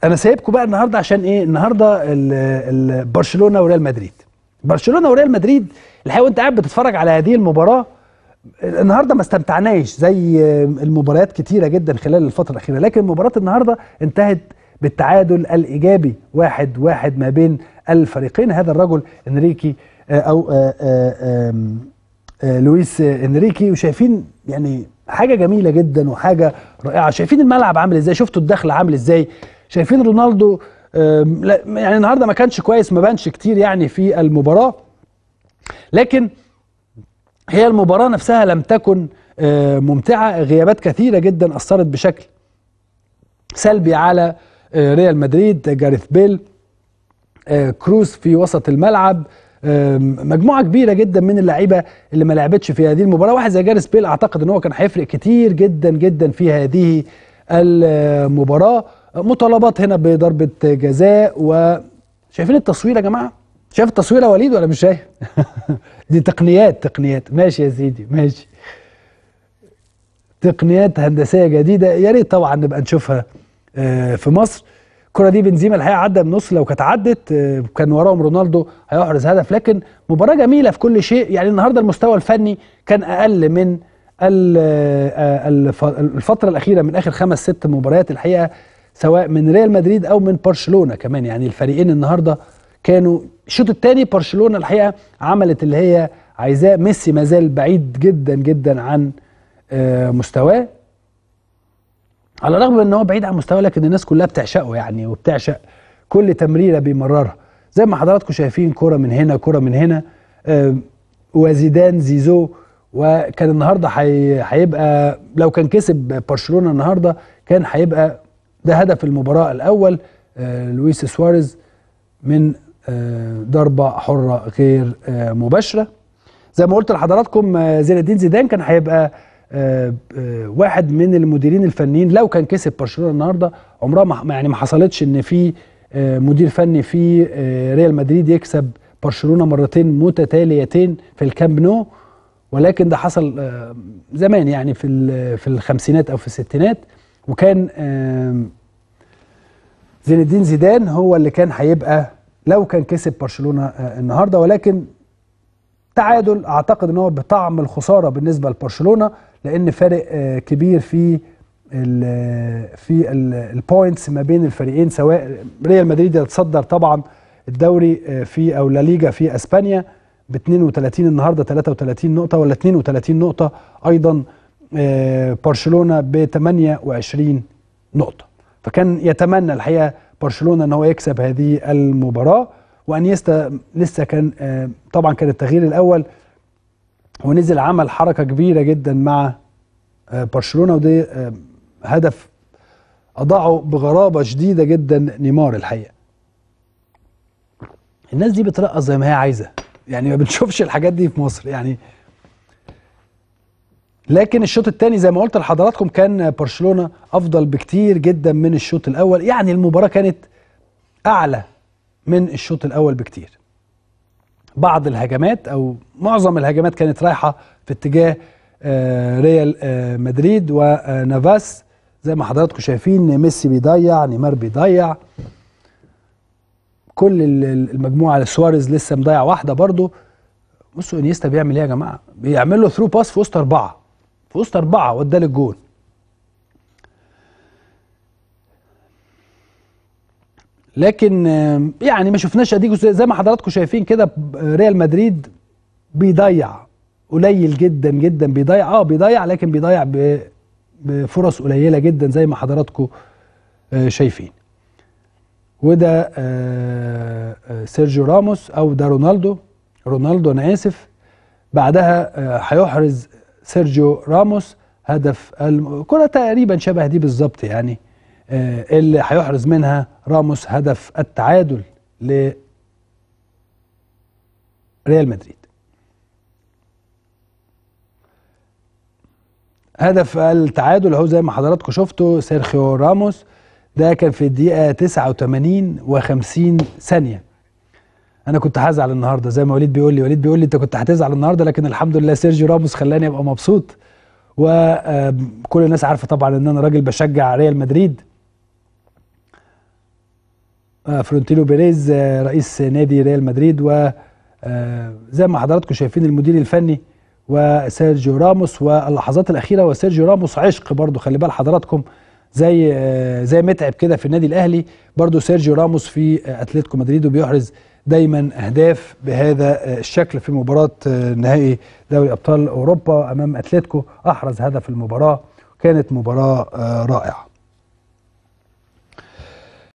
انا سايبكم بقى النهارده عشان ايه؟ النهارده برشلونه وريال مدريد. برشلونه وريال مدريد الحقيقه وانت قاعد بتتفرج على هذه المباراه النهارده ما استمتعناش زي المباريات كتيره جدا خلال الفتره الاخيره، لكن مباراه النهارده انتهت بالتعادل الايجابي 1-1 ما بين الفريقين. هذا الرجل انريكي او لويس انريكي، وشايفين يعني حاجه جميله جدا وحاجه رائعه. شايفين الملعب عامل ازاي، شفتوا الدخل عامل ازاي، شايفين رونالدو يعني النهارده ما كانش كويس، ما بانش كتير يعني في المباراه، لكن هي المباراه نفسها لم تكن ممتعه. غيابات كثيره جدا اثرت بشكل سلبي على ريال مدريد. جاريث بيل، كروس في وسط الملعب، مجموعه كبيره جدا من اللعيبه اللي ما لعبتش في هذه المباراه. واحد زي جاريث بيل اعتقد ان هو كان هيفرق كتير جدا جدا في هذه المباراه. مطالبات هنا بضربه جزاء. وشايفين التصوير يا جماعه؟ شايف التصوير يا وليد ولا مش شايف؟ دي تقنيات ماشي يا سيدي ماشي، تقنيات هندسيه جديده يا ريت طبعا نبقى نشوفها في مصر. الكره دي بنزيما الحقيقه عدى من النص، لو كانت عدت كان وراهم رونالدو هيحرز هدف. لكن مباراه جميله في كل شيء. يعني النهارده المستوى الفني كان اقل من الفتره الاخيره، من اخر 5-6 مباريات الحقيقه، سواء من ريال مدريد او من برشلونه كمان. يعني الفريقين النهارده كانوا الشوط الثاني برشلونه الحقيقه عملت اللي هي عايزاه. ميسي ما زال بعيد جدا جدا عن مستواه، على الرغم من ان هو بعيد عن مستواه، لكن الناس كلها بتعشقه يعني، وبتعشق كل تمريره بيمررها. زي ما حضراتكم شايفين، كرة من هنا كرة من هنا، وزيدان زيزو. وكان النهارده هيبقى لو كان كسب برشلونة النهارده كان هيبقى ده هدف المباراة الأول. لويس سواريز من ضربة حرة غير مباشرة. زي ما قلت لحضراتكم، زين الدين زيدان كان هيبقى واحد من المديرين الفنيين لو كان كسب برشلونة النهارده. عمرها ما حصلتش ان في مدير فني في ريال مدريد يكسب برشلونة مرتين متتاليتين في الكامب نو، ولكن ده حصل زمان يعني في الخمسينات او في الستينات. وكان زين الدين زيدان هو اللي كان هيبقى لو كان كسب برشلونة النهارده، ولكن تعادل اعتقد ان هو بطعم الخساره بالنسبه لبرشلونه، لان فارق كبير في البوينتس ما بين الفريقين. سواء ريال مدريد يتصدر طبعا الدوري في او لا ليجا في اسبانيا ب 32 النهارده 33 نقطه ولا 32 نقطه، ايضا برشلونه ب 28 نقطه. فكان يتمنى الحقيقه برشلونه ان هو يكسب هذه المباراه. وانيستا لسه كان طبعا كان التغيير الاول ونزل عمل حركه كبيره جدا مع برشلونه، ودي هدف اضاعه بغرابه شديده جدا نيمار. الحقيقه الناس دي بترقص زي ما هي عايزه، يعني ما بنشوفش الحاجات دي في مصر يعني. لكن الشوط الثاني زي ما قلت لحضراتكم كان برشلونه افضل بكتير جدا من الشوط الاول. يعني المباراه كانت اعلى من الشوط الاول بكتير. بعض الهجمات او معظم الهجمات كانت رايحه في اتجاه ريال مدريد ونافاس. زي ما حضراتكم شايفين، ميسي بيضيع، نيمار بيضيع، كل المجموعه. سواريز لسه مضيع واحده برضو. بصوا انيستا بيعمل ايه يا جماعه؟ بيعمل له ثرو باس في وسط اربعه، في وسط اربعه، واداه للجول. لكن يعني ما شفناش اديكم زي ما حضراتكم شايفين كده. ريال مدريد بيضيع قليل جدا جدا، بيضيع لكن بيضيع بفرص قليله جدا زي ما حضراتكم شايفين. وده سيرجيو راموس، او ده رونالدو انا اسف. بعدها هيحرز سيرجيو راموس هدف الكرة تقريبا شبه دي بالظبط يعني، اللي هيحرز منها راموس هدف التعادل لريال مدريد. هدف التعادل اهو زي ما حضراتكم شفتوا، سيرخيو راموس. ده كان في الدقيقة 89 و50 ثانية. أنا كنت هزعل النهارده زي ما وليد بيقول لي أنت كنت هتزعل النهارده، لكن الحمد لله سيرجيو راموس خلاني أبقى مبسوط. وكل الناس عارفة طبعا إن أنا راجل بشجع ريال مدريد، فرونتينو بيريز رئيس نادي ريال مدريد، وزي ما حضراتكم شايفين المدير الفني وسيرجيو راموس. واللحظات الاخيره وسيرجيو راموس عشق برضو، خلي بال حضراتكم، زي متعب كده في النادي الاهلي، برضو سيرجيو راموس في اتلتيكو مدريد، وبيحرز دايما اهداف بهذا الشكل. في مباراه نهائي دوري ابطال اوروبا امام اتلتيكو احرز هدف المباراه، كانت مباراه رائعه.